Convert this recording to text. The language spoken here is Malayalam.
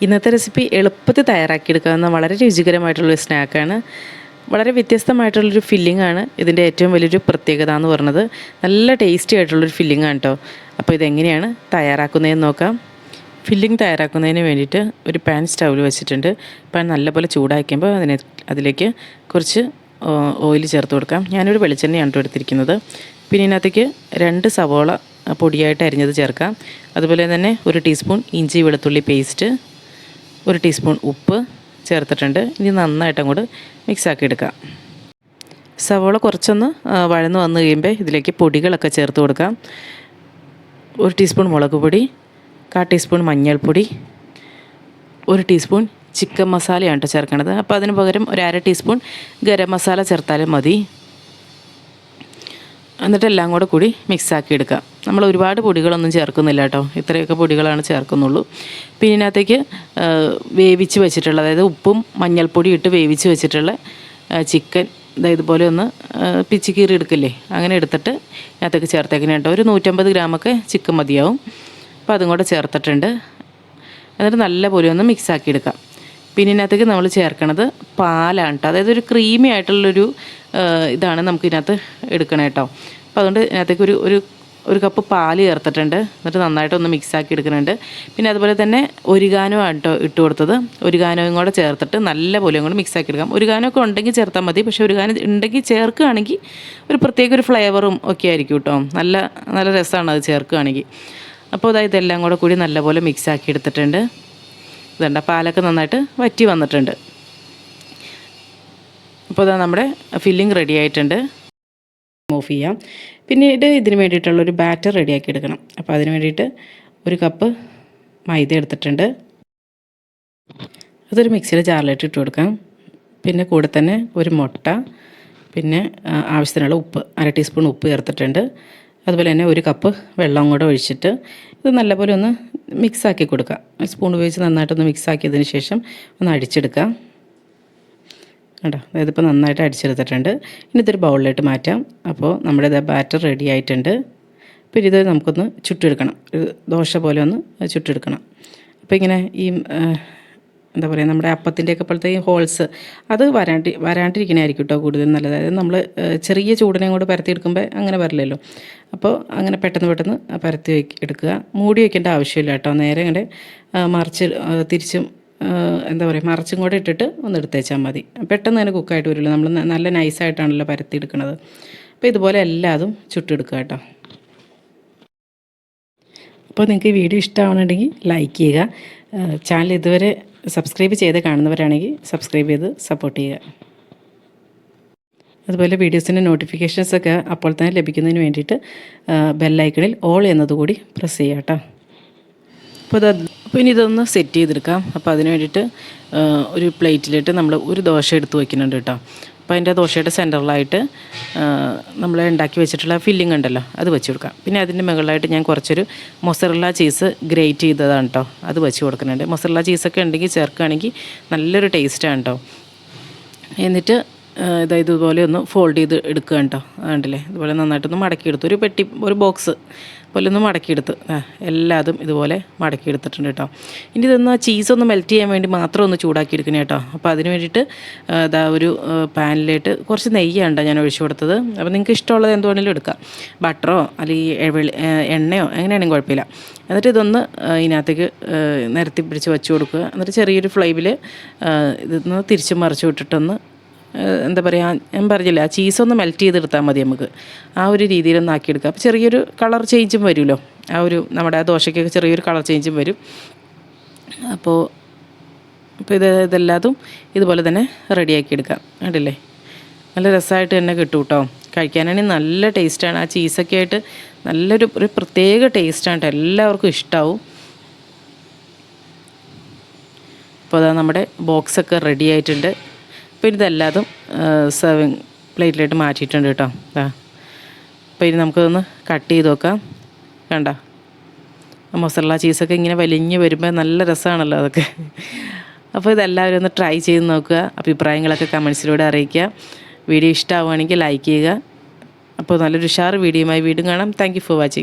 ഇന്നത്തെ റെസിപ്പി എളുപ്പത്തിൽ തയ്യാറാക്കിയെടുക്കാവുന്ന വളരെ രുചികരമായിട്ടുള്ളൊരു സ്നാക്കാണ്. വളരെ വ്യത്യസ്തമായിട്ടുള്ളൊരു ഫില്ലിംഗ് ആണ് ഇതിൻ്റെ ഏറ്റവും വലിയൊരു പ്രത്യേകത എന്ന് പറയുന്നത്. നല്ല ടേസ്റ്റി ആയിട്ടുള്ളൊരു ഫില്ലിംഗ് ആണ് കേട്ടോ. അപ്പോൾ ഇതെങ്ങനെയാണ് തയ്യാറാക്കുന്നതെന്ന് നോക്കാം. ഫില്ലിംഗ് തയ്യാറാക്കുന്നതിന് വേണ്ടിയിട്ട് ഒരു പാൻ സ്റ്റൗവിൽ വെച്ചിട്ടുണ്ട്. പാൻ നല്ലപോലെ ചൂടാക്കുമ്പോൾ അതിലേക്ക് കുറച്ച് ഓയിൽ ചേർത്ത് കൊടുക്കാം. ഞാനൊരു വെളിച്ചെണ്ണയാണ് എടുത്തിരിക്കുന്നത്. പിന്നെ ഇതിനകത്തേക്ക് 2 സവോള പൊടിയായിട്ട് അരിഞ്ഞത് ചേർക്കാം. അതുപോലെ തന്നെ 1 ടീസ്പൂൺ ഇഞ്ചി വെളുത്തുള്ളി പേസ്റ്റ്, 1 ടീസ്പൂൺ ഉപ്പ് ചേർത്തിട്ടുണ്ട്. ഇനി നന്നായിട്ട് അങ്ങോട്ട് മിക്സാക്കി എടുക്കാം. സവോള കുറച്ചൊന്ന് വഴന്ന് വന്നു കഴിയുമ്പോൾ ഇതിലേക്ക് പൊടികളൊക്കെ ചേർത്ത് കൊടുക്കാം. 1 ടീസ്പൂൺ മുളക് പൊടി, 1/4 ടീസ്പൂൺ മഞ്ഞൾപ്പൊടി, 1 ടീസ്പൂൺ ചിക്കൻ മസാലയാണ് കേട്ടോ ചേർക്കണത്. അപ്പോൾ അതിന് പകരം 1/2 ടീസ്പൂൺ ഗരം മസാല ചേർത്താലും മതി. എന്നിട്ട് എല്ലാം കൂടി മിക്സാക്കി എടുക്കാം. നമ്മൾ ഒരുപാട് പൊടികളൊന്നും ചേർക്കുന്നില്ല കേട്ടോ, ഇത്രയൊക്കെ പൊടികളാണ് ചേർക്കുന്നുള്ളൂ. പിന്നെ ഇതിനകത്തേക്ക് വേവിച്ച് വെച്ചിട്ടുള്ള, അതായത് ഉപ്പും മഞ്ഞൾപ്പൊടി ഇട്ട് വേവിച്ച് വെച്ചിട്ടുള്ള ചിക്കൻ ഇതുപോലെ ഒന്ന് പിച്ചി കീറി എടുക്കില്ലേ, അങ്ങനെ എടുത്തിട്ട് ഇതിനകത്തേക്ക് ചേർത്തേക്കണം കേട്ടോ. ഒരു 150 ഗ്രാമൊക്കെ ചിക്കൻ മതിയാവും. അപ്പോൾ അതും കൂടെ ചേർത്തിട്ടുണ്ട്. എന്നിട്ട് നല്ലപോലെ ഒന്ന് മിക്സാക്കി എടുക്കാം. പിന്നെ ഇതിനകത്തേക്ക് നമ്മൾ ചേർക്കണത് പാലാണ് കേട്ടോ. അതായത് ഒരു ക്രീമി ആയിട്ടുള്ളൊരു ഇതാണ് നമുക്ക് ഇതിനകത്ത് എടുക്കണം കേട്ടോ. അപ്പോൾ അതുകൊണ്ട് ഇതിനകത്തേക്ക് ഒരു കപ്പ് പാല് ചേർത്തിട്ടുണ്ട്. എന്നിട്ട് നന്നായിട്ടൊന്ന് മിക്സാക്കി എടുക്കുന്നുണ്ട്. പിന്നെ അതുപോലെ തന്നെ ഒരിഗാനോ ആണ് കേട്ടോ ഇട്ട് കൊടുത്തത്. ഒരിഗാനോയും കൂടെ ചേർത്തിട്ട് നല്ലപോലെ കൂടെ മിക്സാക്കി എടുക്കാം. ഒരിഗാനോ ഒക്കെ ഉണ്ടെങ്കിൽ ചേർത്താൽ മതി. പക്ഷേ ഒരിഗാനോ ഉണ്ടെങ്കിൽ ചേർക്കുകയാണെങ്കിൽ ഒരു പ്രത്യേക ഒരു ഫ്ലേവറും ഒക്കെ ആയിരിക്കും കേട്ടോ. നല്ല രസമാണ് അത് ചേർക്കുകയാണെങ്കിൽ. അപ്പോൾ അതായത് ഇതെല്ലാം കൂടി നല്ലപോലെ മിക്സാക്കി എടുത്തിട്ടുണ്ട്. ഇതുണ്ട പാലൊക്കെ നന്നായിട്ട് വറ്റി വന്നിട്ടുണ്ട്. അപ്പോൾ അതാ നമ്മുടെ ഫില്ലിംഗ് റെഡി ആയിട്ടുണ്ട്. ഓഫ് ചെയ്യാം. പിന്നീട് ഇതിന് വേണ്ടിയിട്ടുള്ളൊരു ബാറ്റർ റെഡിയാക്കി എടുക്കണം. അപ്പോൾ അതിന് വേണ്ടിയിട്ട് 1 കപ്പ് മൈദ എടുത്തിട്ടുണ്ട്. അതൊരു മിക്സിയുടെ ജാറിലിട്ട് ഇട്ട് കൊടുക്കാം. പിന്നെ കൂടെ തന്നെ 1 മുട്ട, പിന്നെ ആവശ്യത്തിനുള്ള ഉപ്പ്, 1/2 ടീസ്പൂൺ ഉപ്പ് ചേർത്തിട്ടുണ്ട്. അതുപോലെ തന്നെ 1 കപ്പ് വെള്ളം കൂടെ ഒഴിച്ചിട്ട് ഇത് നല്ലപോലെ ഒന്ന് മിക്സാക്കി കൊടുക്കുക. സ്പൂൺ ഉപയോഗിച്ച് നന്നായിട്ടൊന്ന് മിക്സാക്കിയതിന് ശേഷം ഒന്ന് അടിച്ചെടുക്കാം കേട്ടോ. അതായത് ഇപ്പോൾ നന്നായിട്ട് അടിച്ചെടുത്തിട്ടുണ്ട്. ഇനി ഇതൊരു ബൗളിലോട്ട് മാറ്റാം. അപ്പോൾ നമ്മുടെ ബാറ്റർ റെഡി ആയിട്ടുണ്ട്. പിന്നെ ഇത് നമുക്കൊന്ന് ചുട്ടെടുക്കണം. ഒരു ദോശ പോലെ ഒന്ന് ചുട്ടെടുക്കണം. അപ്പോൾ ഇങ്ങനെ ഈ എന്താ പറയുക, നമ്മുടെ അപ്പത്തിൻ്റെയൊക്കെ പോലത്തെ ഈ ഹോൾസ് അത് വരാണ്ടിരിക്കണമായിരിക്കും കേട്ടോ കൂടുതൽ നല്ലത്. അതായത് നമ്മൾ ചെറിയ ചൂടിനെ കൂടെ പരത്തിയെടുക്കുമ്പോൾ അങ്ങനെ വരില്ലല്ലോ. അപ്പോൾ അങ്ങനെ പെട്ടെന്ന് പരത്തി എടുക്കുക. മൂടി വയ്ക്കേണ്ട ആവശ്യമില്ല കേട്ടോ. നേരെ ഇങ്ങനെ മറിച്ച് തിരിച്ചും എന്താ പറയുക, മറിച്ചും കൂടെ ഇട്ടിട്ട് ഒന്ന് എടുത്തേച്ചാൽ മതി. പെട്ടെന്ന് തന്നെ കുക്കായിട്ട് വരുമല്ലോ. നമ്മൾ നല്ല നൈസായിട്ടാണല്ലോ പരത്തി എടുക്കുന്നത്. അപ്പോൾ ഇതുപോലെ എല്ലാതും ചുട്ടെടുക്കുക കേട്ടോ. അപ്പോൾ നിങ്ങൾക്ക് ഈ വീഡിയോ ഇഷ്ടമാണെന്നുണ്ടെങ്കിൽ ലൈക്ക് ചെയ്യുക. ചാനൽ ഇതുവരെ സബ്സ്ക്രൈബ് ചെയ്ത് കാണുന്നവരാണെങ്കിൽ സബ്സ്ക്രൈബ് ചെയ്ത് സപ്പോർട്ട് ചെയ്യുക. അതുപോലെ വീഡിയോസിൻ്റെ നോട്ടിഫിക്കേഷൻസൊക്കെ അപ്പോൾ തന്നെ ലഭിക്കുന്നതിന് വേണ്ടിയിട്ട് ബെല്ലൈക്കണിൽ ഓൾ എന്നതുകൂടി പ്രസ് ചെയ്യുക കേട്ടോ. അപ്പോൾ ഇനി ഇതൊന്ന് സെറ്റ് ചെയ്തെടുക്കാം. അപ്പോൾ അതിന് വേണ്ടിയിട്ട് ഒരു പ്ലേറ്റിലിട്ട് നമ്മൾ ഒരു ദോശ എടുത്ത് വയ്ക്കുന്നുണ്ട് കേട്ടോ. അപ്പോൾ അതിൻ്റെ ദോശയുടെ സെൻറ്ററിലായിട്ട് നമ്മൾ ഉണ്ടാക്കി വെച്ചിട്ടുള്ള ഫില്ലിംഗ് ഉണ്ടല്ലോ, അത് വെച്ച് കൊടുക്കാം. പിന്നെ അതിൻ്റെ മുകളിലായിട്ട് ഞാൻ കുറച്ചൊരു മൊസറല്ല ചീസ് ഗ്രേറ്റ് ചെയ്തതാണ് കേട്ടോ, അത് വെച്ച് കൊടുക്കുന്നുണ്ട്. മൊസറല്ല ചീസൊക്കെ ഉണ്ടെങ്കിൽ ചേർക്കുകയാണെങ്കിൽ നല്ലൊരു ടേസ്റ്റാണ് കേട്ടോ. എന്നിട്ട് ഇതുപോലെ ഒന്ന് ഫോൾഡ് ചെയ്ത് എടുക്കുക കേട്ടോ. അതുകൊണ്ടല്ലേ ഇതുപോലെ നന്നായിട്ടൊന്ന് മടക്കിയെടുത്തു. ഒരു ബോക്സ് പോലെ ഒന്ന് മടക്കിയെടുത്ത് എല്ലാതും ഇതുപോലെ മടക്കിയെടുത്തിട്ടുണ്ട് കേട്ടോ. ഇനി ഇതൊന്ന് ചീസൊന്ന് മെൽറ്റ് ചെയ്യാൻ വേണ്ടി മാത്രം ഒന്ന് ചൂടാക്കി എടുക്കണേ കേട്ടോ. അപ്പോൾ അതിന് വേണ്ടിയിട്ട് ഒരു പാനിലേക്ക് കുറച്ച് നെയ്യാണ് ഞാൻ ഒഴിച്ചു കൊടുത്തത്. അപ്പോൾ നിങ്ങൾക്ക് ഇഷ്ടമുള്ളത് എന്തുവേണമെങ്കിലും എടുക്കാം. ബട്ടറോ അല്ലെങ്കിൽ എണ്ണയോ എങ്ങനെയാണെങ്കിലും കുഴപ്പമില്ല. എന്നിട്ട് ഇതൊന്ന് ഇതിനകത്തേക്ക് നിരത്തി പിടിച്ച് വെച്ച് കൊടുക്കുക. എന്നിട്ട് ചെറിയൊരു ഫ്ലെയിമിൽ ഇതൊന്ന് തിരിച്ച് മറിച്ച് വിട്ടിട്ടൊന്ന് എന്താ പറയുക, ഞാൻ പറഞ്ഞില്ല, ആ ചീസൊന്ന് മെൽറ്റ് ചെയ്തെടുത്താൽ മതി നമുക്ക്. ആ ഒരു രീതിയിലൊന്ന് ആക്കിയെടുക്കുക. അപ്പോൾ ചെറിയൊരു കളർ ചേഞ്ചും വരുമല്ലോ. നമ്മുടെ ആ ദോശയ്ക്കൊക്കെ ചെറിയൊരു കളർ ചേഞ്ചും വരും. അപ്പോൾ ഇതെല്ലാതും ഇതുപോലെ തന്നെ റെഡിയാക്കി എടുക്കാം. കണ്ടില്ലേ, നല്ല രസമായിട്ട് തന്നെ കിട്ടും കേട്ടോ. കഴിക്കാനാണെങ്കിൽ നല്ല ടേസ്റ്റാണ്. ആ ചീസൊക്കെ ആയിട്ട് നല്ലൊരു പ്രത്യേക ടേസ്റ്റാണ് കേട്ടോ. എല്ലാവർക്കും ഇഷ്ടമാവും. അപ്പോൾ അതാ നമ്മുടെ ബോക്സൊക്കെ റെഡി ആയിട്ടുണ്ട്. അപ്പോൾ ഇതെല്ലാതും സെർവിങ് പ്ലേറ്റിലോട്ട് മാറ്റിയിട്ടുണ്ട് കേട്ടോ. അപ്പോൾ ഇനി നമുക്കതൊന്ന് കട്ട് ചെയ്ത് നോക്കാം. കണ്ട മൊസറല്ല ചീസൊക്കെ ഇങ്ങനെ വലിഞ്ഞ് വരുമ്പോൾ നല്ല രസമാണല്ലോ അതൊക്കെ. അപ്പോൾ ഇതെല്ലാവരും ഒന്ന് ട്രൈ ചെയ്ത് നോക്കുക. അഭിപ്രായങ്ങളൊക്കെ കമൻസിലൂടെ അറിയിക്കുക. വീഡിയോ ഇഷ്ടമാവുകയാണെങ്കിൽ ലൈക്ക് ചെയ്യുക. അപ്പോൾ നല്ലൊരു ഉഷാർ വീഡിയോയുമായി വീണ്ടും കാണാം. Thank you for watching.